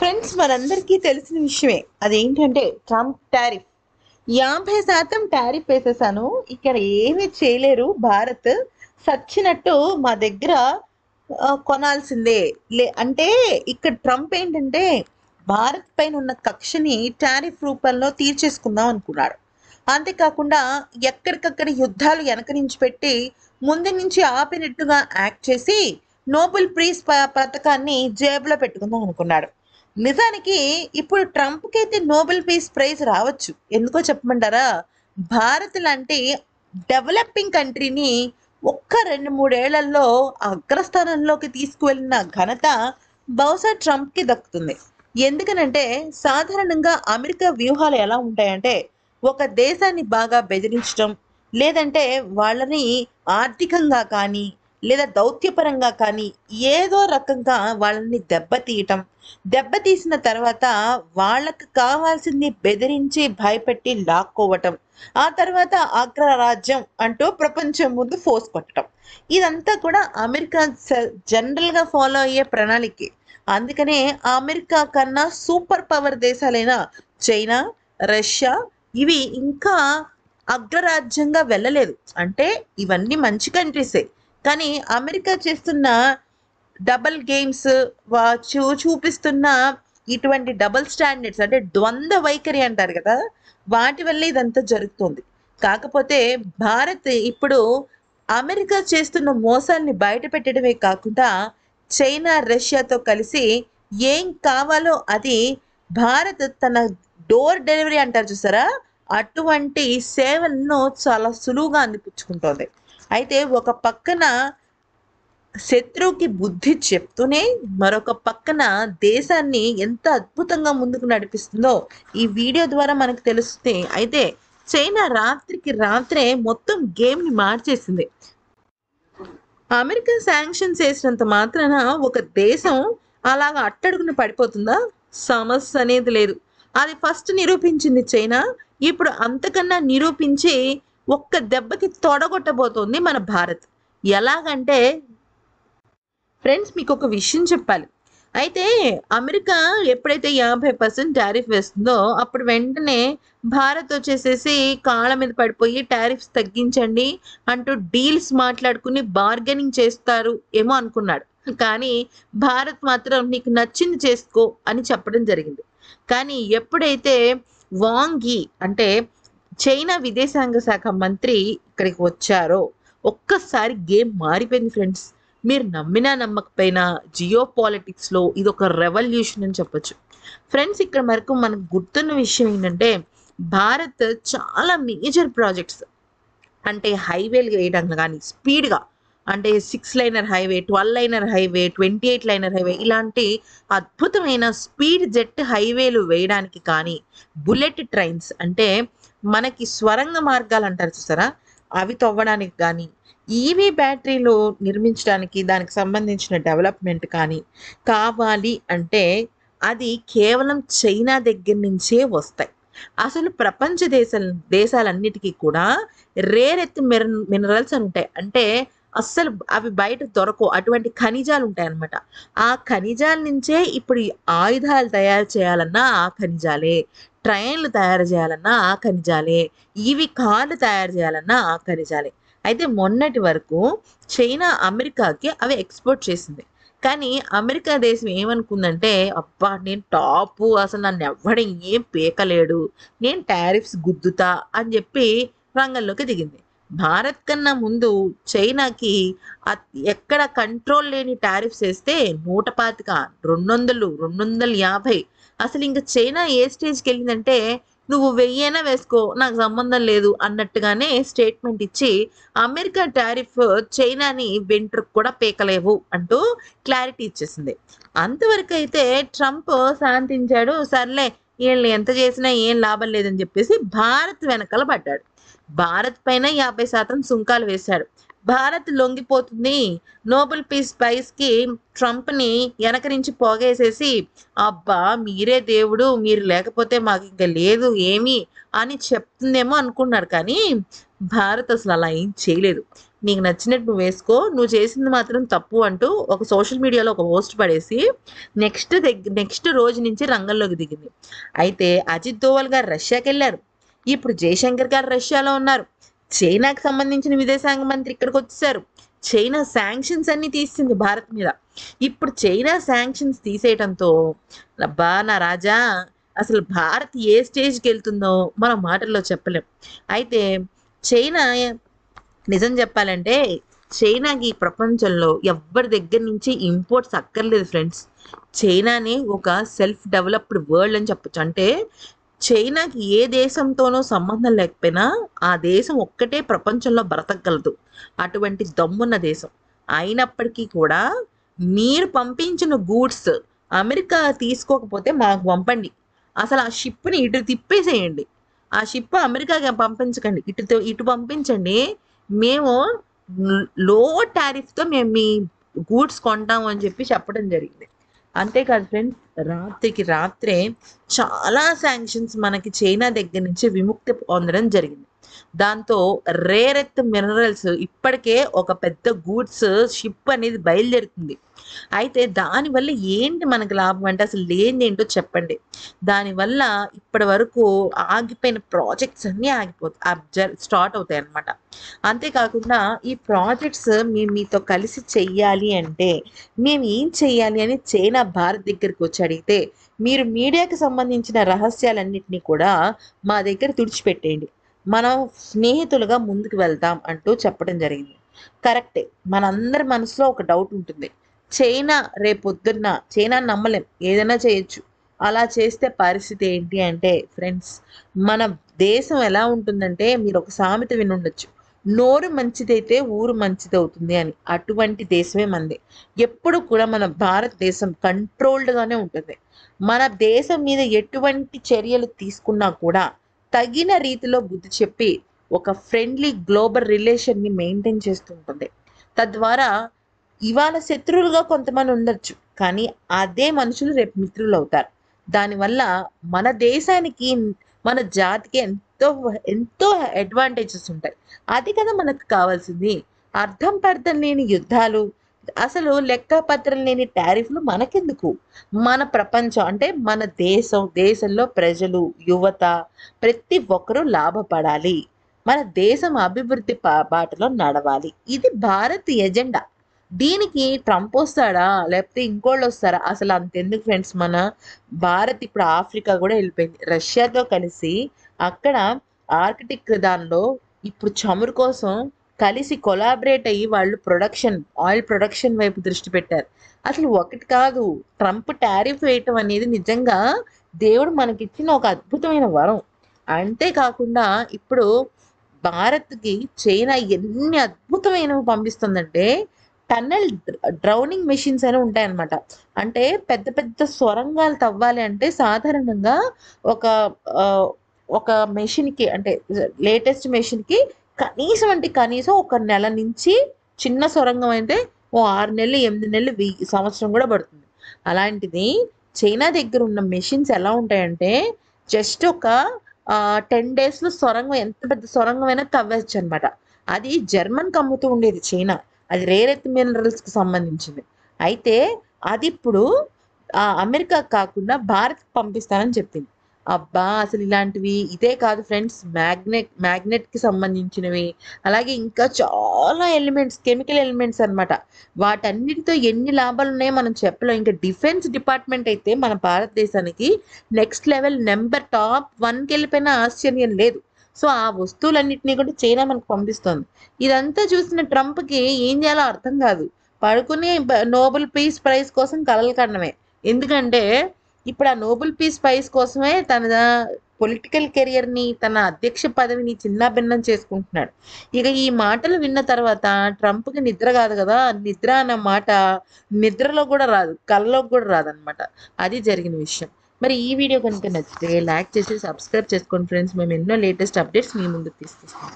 Friends, మనందరికీ తెలిసిన విషయమే. అదేంటంటే ట్రంప్ టారిఫ్ 50% టారిఫ్ వేసేసాను. ఇక్కడ ఏమీ చేయలేరు భారత్. సచ్చినట్టు మా దగ్గర కొనాల్సిందే. అంటే ఇక్కడ ట్రంప్ ఏంటంటే భారత్ పైన ఉన్న కక్షని టారిఫ్ రూపంలో తీర్చేసుకుందాం అనుకున్నాడు. అంతేకాకుండా ఎక్కడికక్కడ యుద్ధాలు వెనక నుంచి పెట్టి ముందు నుంచి ఆపినట్టుగా యాక్ట్ చేసి నోబెల్ ప్రైజ్ పథకాన్ని జేబులో పెట్టుకుందాం అనుకున్నాడు. నిజానికి ఇప్పుడు ట్రంప్కి అయితే నోబెల్ ప్రైజ్ రావచ్చు. ఎందుకో చెప్పమంటారా? భారత్ లాంటి డెవలపింగ్ కంట్రీని ఒక్క 2-3 ఏళ్లలో అగ్రస్థానంలోకి తీసుకువెళ్ళిన ఘనత బహుశా ట్రంప్కి దక్కుతుంది. ఎందుకనంటే సాధారణంగా అమెరికా వ్యూహాలు ఎలా ఉంటాయంటే ఒక దేశాన్ని బాగా బెదిరించడం, లేదంటే వాళ్ళని ఆర్థికంగా కానీ లేదా దౌత్యపరంగా కానీ ఏదో రకంగా వాళ్ళని దెబ్బతీసిన తర్వాత వాళ్ళకి కావాల్సింది బెదిరించి భయపెట్టి లాక్కోవటం, ఆ తర్వాత అగ్రరాజ్యం అంటూ ప్రపంచం ముందు ఫోర్స్ కొట్టడం. ఇదంతా కూడా అమెరికా జనరల్గా ఫాలో అయ్యే ప్రణాళికే. అందుకనే అమెరికా కన్నా సూపర్ పవర్ దేశాలైన చైనా, రష్యా ఇవి ఇంకా అగ్రరాజ్యంగా వెళ్ళలేదు. అంటే ఇవన్నీ మంచి కంట్రీసే, కానీ అమెరికా చేస్తున్న డబల్ గేమ్స్ చూపిస్తున్న ఇటువంటి డబల్ స్టాండర్డ్స్, అంటే ద్వంద్వ వైఖరి అంటారు కదా, వాటి వల్ల ఇదంతా జరుగుతుంది. కాకపోతే భారత్ ఇప్పుడు అమెరికా చేస్తున్న మోసాల్ని బయట పెట్టడమే కాకుండా చైనా, రష్యాతో కలిసి ఏం కావాలో అది భారత్ తన డోర్ డెలివరీ అంటారు చూసారా, అటువంటి సేవలను చాలా సులువుగా అందిపుచ్చుకుంటోంది. అయితే ఒక పక్కన శత్రువుకి బుద్ధి చెప్తూనే మరొక పక్కన దేశాన్ని ఎంత అద్భుతంగా ముందుకు నడిపిస్తుందో ఈ వీడియో ద్వారా మనకు తెలుస్తుంది. అయితే చైనా రాత్రికి రాత్రే మొత్తం గేమ్ని మార్చేసింది. అమెరికా శాంక్షన్స్ వేసినంత మాత్రాన ఒక దేశం అలాగా అట్టడుగున పడిపోతుందా? సమస్య అనేది లేదు. అది ఫస్ట్ నిరూపించింది చైనా. ఇప్పుడు అంతకన్నా నిరూపించి ఒక్క దెబ్బకి తొడగొట్టబోతోంది మన భారత్. ఎలాగంటే ఫ్రెండ్స్, మీకు ఒక విషయం చెప్పాలి. అయితే అమెరికా ఎప్పుడైతే 50% టారిఫ్ వేస్తుందో అప్పుడు వెంటనే భారత్ వచ్చేసేసి కాళ్ళ మీద పడిపోయి టారిఫ్స్ తగ్గించండి అంటూ డీల్స్ మాట్లాడుకుని బార్గెనింగ్ చేస్తారు ఏమో అనుకున్నాడు. కానీ భారత్ మాత్రం నీకు నచ్చింది చేసుకో అని చెప్పడం జరిగింది. కానీ ఎప్పుడైతే వాంగ్ యీ అంటే చైనా విదేశాంగ శాఖ మంత్రి ఇక్కడికి వచ్చారో ఒక్కసారి గేమ్ మారిపోయింది ఫ్రెండ్స్. మీరు నమ్మినా నమ్మకపోయినా జియో పాలిటిక్స్లో ఇది ఒక రెవల్యూషన్ అని చెప్పొచ్చు. ఫ్రెండ్స్, ఇక్కడ మనకు గుర్తున్న విషయం ఏంటంటే భారత్ చాలా మేజర్ ప్రాజెక్ట్స్, అంటే హైవేలు వేయడం కానీ స్పీడ్గా, అంటే 6 liner highway, 12 liner highway, 28 liner highway, ఇలాంటి అద్భుతమైన స్పీడ్ జెట్ హైవేలు వేయడానికి కానీ, బుల్లెట్ ట్రైన్స్ అంటే మనకి స్వరంగ మార్గాలు అంటారు చూసారా, అవి తవ్వడానికి కానీ, ఈవీ బ్యాటరీలు నిర్మించడానికి దానికి సంబంధించిన డెవలప్మెంట్ కానీ కావాలి అంటే అది కేవలం చైనా దగ్గర నుంచే వస్తాయి. అసలు ప్రపంచ దేశాలన్నిటికీ కూడా రేర్ ఎర్త్ మినరల్స్ అని ఉంటాయి. అంటే అస్సలు అవి బయట దొరకవు, అటువంటి ఖనిజాలు ఉంటాయన్నమాట. ఆ ఖనిజాల నుంచే ఇప్పుడు ఆయుధాలు తయారు చేయాలన్నా ఆ ఖనిజాలే, ట్రైన్లు తయారు చేయాలన్నా ఆ ఖనిజాలే, ఈవి కార్లు తయారు చేయాలన్నా ఆ ఖనిజాలే. అయితే మొన్నటి వరకు చైనా అమెరికాకి అవి ఎక్స్పోర్ట్ చేసింది. కానీ అమెరికా దేశం ఏమనుకుందంటే అబ్బా నేను టాపు, అసలు నన్ను ఎవ్వడం ఏం పీకలేడు, నేను టారిఫ్స్ గుద్దుతా అని చెప్పి రంగంలోకి దిగింది. భారత్ కన్నా ముందు చైనాకి ఎక్కడ కంట్రోల్ లేని టారిఫ్స్ వేస్తే 125, 200, 250, అసలు ఇంకా చైనా ఏ స్టేజ్కి వెళ్ళిందంటే నువ్వు 1000 వేసుకో నాకు సంబంధం లేదు అన్నట్టుగానే స్టేట్మెంట్ ఇచ్చి అమెరికా టారిఫ్ చైనాని వెంట్రుకు కూడా పీకలేవు అంటూ క్లారిటీ ఇచ్చేసింది. అంతవరకు అయితే ట్రంప్ శాంతించాడు. సర్లే వీళ్ళని ఎంత చేసినా ఏం లాభం లేదని చెప్పేసి భారత్ వెనకాల పడ్డాడు. భారత్ పైన 50% సుంకాలు వేశాడు. భారత్ లొంగిపోతుంది, నోబెల్ ప్రైజ్కి ట్రంప్ని వెనక నుంచి పోగేసేసి అబ్బా మీరే దేవుడు, మీరు లేకపోతే మాకు ఇంకా లేదు ఏమి అని చెప్తుందేమో అనుకున్నారు. కానీ భారత్ అసలు అలా ఏం చేయలేదు. నీకు నచ్చినట్టు నువ్వు వేసుకో, నువ్వు చేసింది మాత్రం తప్పు అంటూ ఒక సోషల్ మీడియాలో ఒక పోస్ట్ పడేసి నెక్స్ట్ రోజు నుంచి రంగంలోకి దిగింది. అయితే అజిత్ దోవల్ గారు రష్యాకి వెళ్ళారు. ఇప్పుడు జయశంకర్ గారు రష్యాలో ఉన్నారు. చైనాకి సంబంధించిన విదేశాంగ మంత్రి ఇక్కడికి వచ్చేసారు. చైనా శాంక్షన్స్ అన్ని తీసింది భారత్ మీద. ఇప్పుడు చైనా శాంక్షన్స్ తీసేయటంతో అబ్బా నా రాజా, అసలు భారత్ ఏ స్టేజ్కి వెళ్తుందో మనం మాటల్లో చెప్పలేం. అయితే చైనా, నిజం చెప్పాలంటే చైనాకి ప్రపంచంలో ఎవ్వరి దగ్గర నుంచి ఇంపోర్ట్స్ అక్కర్లేదు ఫ్రెండ్స్. చైనాని ఒక సెల్ఫ్ డెవలప్డ్ వరల్డ్ అని చెప్పొచ్చు. అంటే చైనాకి ఏ దేశంతోనో సంబంధం లేకపోయినా ఆ దేశం ఒక్కటే ప్రపంచంలో బ్రతకగలదు. అటువంటి దమ్మున్న దేశం. అయినప్పటికీ కూడా మీరు పంపించిన గూడ్స్ అమెరికా తీసుకోకపోతే మాకు పంపండి, అసలు ఆ షిప్ని ఇటు తిప్పేసేయండి, ఆ షిప్ అమెరికాకి పంపించకండి, ఇటు పంపించండి, మేము లో టారిఫ్తో మేము మీ గూడ్స్ కొంటాము అని చెప్పడం జరిగింది. అంతేకాదు ఫ్రెండ్స్, రాత్రికి రాత్రే చాలా శాంక్షన్స్ మనకి చైనా దగ్గర నుంచి విముక్తి పొందడం జరిగింది. దాంతో రేర్ ఎర్త్ మినరల్స్ ఇప్పటికే ఒక పెద్ద గూడ్స్ షిప్ అనేది బయలుదేరుతుంది. అయితే దానివల్ల ఏంటి మనకు లాభం అంటే అసలు లేనిదేంటో చెప్పండి. దానివల్ల ఇప్పటి వరకు ఆగిపోయిన ప్రాజెక్ట్స్ అన్నీ స్టార్ట్ అవుతాయి అన్నమాట. అంతేకాకుండా ఈ ప్రాజెక్ట్స్ మేము మీతో కలిసి చెయ్యాలి అంటే మేము ఏం చెయ్యాలి అని చైనా భారత్ దగ్గరికి వచ్చి అడిగితే, మీరు మీడియాకి సంబంధించిన రహస్యాలన్నింటినీ కూడా మా దగ్గర తుడిచిపెట్టేయండి, మనం స్నేహితులుగా ముందుకు వెళ్దాం అంటూ చెప్పడం జరిగింది. కరెక్టే, మనందరి మనసులో ఒక డౌట్ ఉంటుంది. చైనా రేపొద్దున్న, చైనా నమ్మలేం, ఏదైనా చేయొచ్చు. అలా చేస్తే పరిస్థితి ఏంటి అంటే ఫ్రెండ్స్, మన దేశం ఎలా ఉంటుందంటే మీరు ఒక సామెత వినుండొచ్చు, నోరు మంచిదైతే ఊరు మంచిది అవుతుంది అని. అటువంటి దేశమే మనది. ఎప్పుడు కూడా మన భారతదేశం కంట్రోల్డ్గానే ఉంటుంది. మన దేశం మీద ఎటువంటి చర్యలు తీసుకున్నా కూడా తగిన రీతిలో బుద్ధి చెప్పి ఒక ఫ్రెండ్లీ గ్లోబల్ రిలేషన్ని మెయింటైన్ చేస్తుంటుంది. తద్వారా ఇవాళ శత్రువులుగా కొంతమంది ఉండొచ్చు, కానీ అదే మనుషులు రేపు మిత్రులు అవుతారు. దానివల్ల మన దేశానికి, మన జాతికి ఎంతో ఎంతో అడ్వాంటేజెస్ ఉంటాయి. అది కదా మనకు కావాల్సింది. అర్థం పర్థం లేని యుద్ధాలు, అసలు లెక్కపత్రం లేని టారిఫ్లు మనకెందుకు? మన ప్రపంచం అంటే మన దేశంలో ప్రజలు, యువత ప్రతి ఒక్కరూ లాభపడాలి. మన దేశం అభివృద్ధి బాటలో నడవాలి. ఇది భారత్ ఎజెండా. దీనికి ట్రంప్ వస్తాడా లేకపోతే ఇంకోళ్ళు వస్తారా? అసలు అంతెందుకు ఫ్రెండ్స్, మన భారత్ ఇప్పుడు ఆఫ్రికా కూడా వెళ్ళిపోయింది. రష్యాతో కలిసి అక్కడ ఆర్కిటిక్ దానిలో ఇప్పుడు చమురు కోసం కలిసి కొలాబరేట్ అయ్యి వాళ్ళు ఆయిల్ ప్రొడక్షన్ వైపు దృష్టి పెట్టారు. అసలు ఒకటి కాదు, ట్రంప్ టారిఫ్ వేయటం అనేది నిజంగా దేవుడు మనకిచ్చిన ఒక అద్భుతమైన వరం. అంతేకాకుండా ఇప్పుడు భారత్కి చైనా ఎన్ని అద్భుతమైనవి పంపిస్తుందంటే, టన్నెల్ డ్రౌనింగ్ మెషిన్స్ అని ఉంటాయన్నమాట. అంటే పెద్ద పెద్ద సొరంగాలు తవ్వాలి అంటే సాధారణంగా ఒక ఒక మెషిన్కి, అంటే లేటెస్ట్ మెషిన్కి కనీసం ఒక నెల నుంచి, చిన్న సొరంగం అయితే ఓ 6 నెలలు 8 నెలలు సంవత్సరం కూడా పడుతుంది. అలాంటిది చైనా దగ్గర ఉన్న మెషిన్స్ ఎలా ఉంటాయంటే జస్ట్ ఒక 10 డేస్లో సొరంగం, ఎంత పెద్ద సొరంగం అయినా తవ్వచ్చు అనమాట. అది జర్మన్కి అమ్ముతూ ఉండేది చైనా. అది రేర్ ఎర్త్ మినరల్స్కి సంబంధించింది. అయితే అది ఇప్పుడు అమెరికా కాకుండా భారత్కి పంపిస్తానని చెప్పింది. అబ్బా, అసలు ఇలాంటివి ఇదే కాదు ఫ్రెండ్స్, మ్యాగ్నెట్కి సంబంధించినవి, అలాగే ఇంకా చాలా ఎలిమెంట్స్, కెమికల్ ఎలిమెంట్స్ అనమాట. వాటన్నిటితో ఎన్ని లాభాలు ఉన్నాయో మనం చెప్పలేం. ఇంకా డిఫెన్స్ డిపార్ట్మెంట్ అయితే మన భారతదేశానికి నెక్స్ట్ లెవెల్, టాప్ 1కి వెళ్ళిపోయిన ఆశ్చర్యం లేదు. సో ఆ వస్తువులన్నింటినీ కూడా చైనా మనకు పంపిస్తుంది. ఇదంతా చూసిన ట్రంప్కి ఏం చేయాలో అర్థం కాదు. పడుకుని నోబెల్ పీస్ ప్రైజ్ కోసం కలలు కనడమే. ఎందుకంటే ఇప్పుడు ఆ నోబెల్ పీస్ ప్రైజ్ కోసమే తన పొలిటికల్ కెరియర్ని, తన అధ్యక్ష పదవిని చిన్నాభిన్నం చేసుకుంటున్నాడు. ఇక ఈ మాటలు విన్న తర్వాత ట్రంప్కి నిద్ర కాదు కదా, నిద్ర అన్న మాట నిద్రలో కూడా రాదు, కళ్ళలోకి కూడా రాదనమాట. అది జరిగిన విషయం. మరి ఈ వీడియో కనుక నచ్చితే లైక్ చేసి సబ్స్క్రైబ్ చేసుకోండి ఫ్రెండ్స్. మేము ఎన్నో లేటెస్ట్ అప్డేట్స్ మీ ముందుకు తీసుకొస్తాం.